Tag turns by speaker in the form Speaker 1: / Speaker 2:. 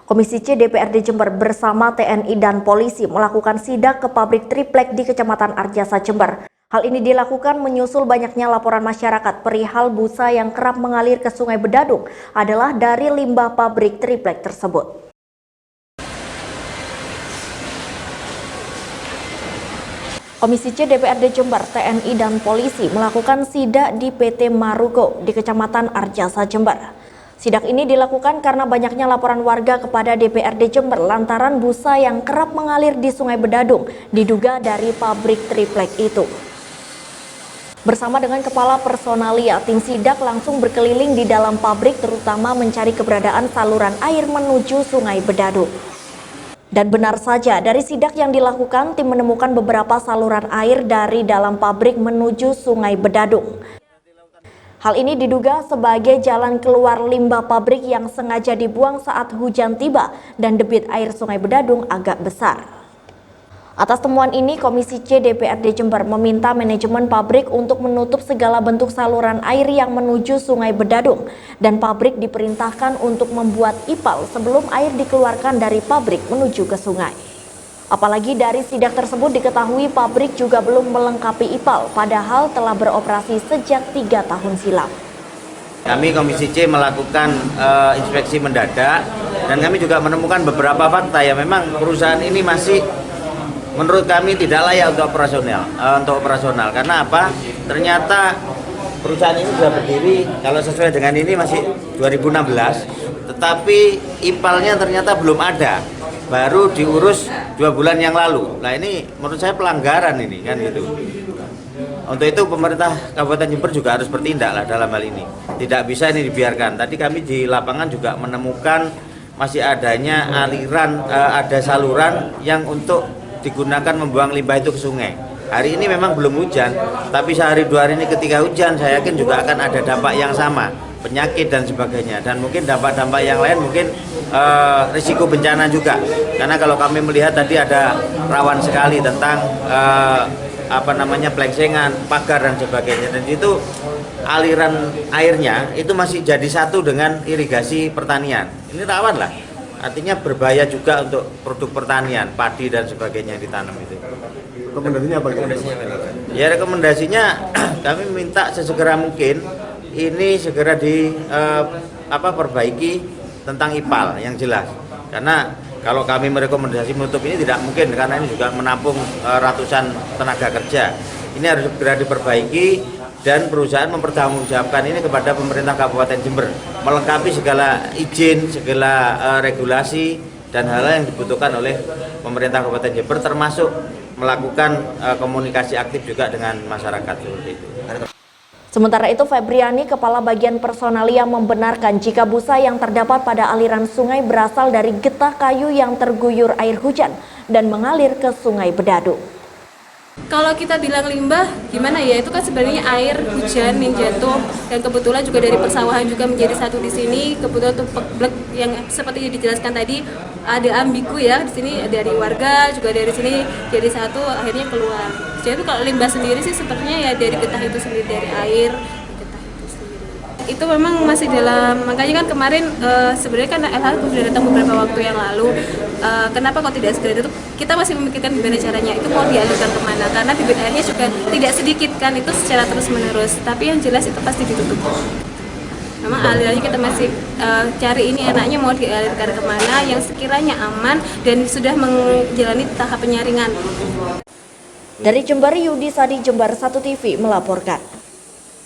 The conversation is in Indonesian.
Speaker 1: Komisi C DPRD Jember bersama TNI dan polisi melakukan sidak ke pabrik triplek di Kecamatan Arjasa, Jember. Hal ini dilakukan menyusul banyaknya laporan masyarakat perihal busa yang kerap mengalir ke Sungai Bedadung adalah dari limbah pabrik triplek tersebut. Komisi C DPRD Jember, TNI dan polisi melakukan sidak di PT Maruko di Kecamatan Arjasa, Jember. Sidak ini dilakukan karena banyaknya laporan warga kepada DPRD Jember lantaran busa yang kerap mengalir di Sungai Bedadung diduga dari pabrik triplek itu. Bersama dengan Kepala Personalia, tim sidak langsung berkeliling di dalam pabrik terutama mencari keberadaan saluran air menuju Sungai Bedadung. Dan benar saja, dari sidak yang dilakukan, tim menemukan beberapa saluran air dari dalam pabrik menuju Sungai Bedadung. Hal ini diduga sebagai jalan keluar limbah pabrik yang sengaja dibuang saat hujan tiba dan debit air Sungai Bedadung agak besar. Atas temuan ini, Komisi C DPRD Jember meminta manajemen pabrik untuk menutup segala bentuk saluran air yang menuju Sungai Bedadung dan pabrik diperintahkan untuk membuat IPAL sebelum air dikeluarkan dari pabrik menuju ke sungai. Apalagi dari sidak tersebut diketahui pabrik juga belum melengkapi IPAL, padahal telah beroperasi sejak 3 tahun silam.
Speaker 2: Kami Komisi C melakukan inspeksi mendadak dan kami juga menemukan beberapa fakta yang memang perusahaan ini masih menurut kami tidak layak untuk operasional. Karena apa? Ternyata perusahaan ini sudah berdiri kalau sesuai dengan ini masih 2016, tetapi IPAL-nya ternyata belum ada. Baru diurus 2 bulan yang lalu. Nah ini menurut saya pelanggaran ini kan gitu. Untuk itu pemerintah Kabupaten Jember juga harus bertindak lah dalam hal ini. Tidak bisa ini dibiarkan. Tadi kami di lapangan juga menemukan masih adanya aliran, ada saluran yang untuk digunakan membuang limbah itu ke sungai. Hari ini memang belum hujan, tapi sehari 2 hari ini ketika hujan saya yakin juga akan ada dampak yang sama, penyakit dan sebagainya, dan mungkin dampak-dampak yang lain mungkin risiko bencana juga. Karena kalau kami melihat tadi ada rawan sekali tentang pelengsengan, pagar dan sebagainya, dan itu aliran airnya itu masih jadi satu dengan irigasi pertanian. Ini rawan lah. Artinya berbahaya juga untuk produk pertanian, padi dan sebagainya yang ditanam itu.
Speaker 3: Rekomendasinya apa?
Speaker 2: Ya rekomendasinya kami minta sesegera mungkin ini segera perbaiki tentang IPAL yang jelas. Karena kalau kami merekomendasi menutup ini tidak mungkin karena ini juga menampung ratusan tenaga kerja. Ini harus segera diperbaiki dan perusahaan mempertanggungjawabkan ini kepada pemerintah Kabupaten Jember, melengkapi segala izin, segala regulasi dan hal-hal yang dibutuhkan oleh pemerintah Kabupaten Jember, termasuk melakukan komunikasi aktif juga dengan masyarakat seperti itu.
Speaker 1: Sementara itu, Febriani, Kepala Bagian Personalia, membenarkan jika busa yang terdapat pada aliran sungai berasal dari getah kayu yang terguyur air hujan dan mengalir ke Sungai Bedadung.
Speaker 4: Kalau kita bilang limbah, gimana ya? Itu kan sebenarnya air hujan yang jatuh, dan kebetulan juga dari persawahan juga menjadi satu di sini. Kebetulan untuk peblek yang seperti dijelaskan tadi ada ambigu ya di sini, dari warga juga dari sini jadi satu, akhirnya keluar. Jadi kalau limbah sendiri sih sepertinya ya dari getah itu sendiri, dari air getah itu sendiri. Itu memang masih dalam, makanya kan kemarin sebenarnya kan LH sudah datang beberapa waktu yang lalu. Kenapa kok tidak segera itu? Kita masih memikirkan gimana caranya, itu mau dialirkan kemana, karena bibit airnya juga tidak sedikit kan, itu secara terus menerus, tapi yang jelas itu pasti ditutup. Memang alirannya kita masih cari ini enaknya mau dialirkan kemana yang sekiranya aman dan sudah menjalani tahap penyaringan.
Speaker 1: Dari Jember, Yudi Sadi, Jember 1 TV melaporkan.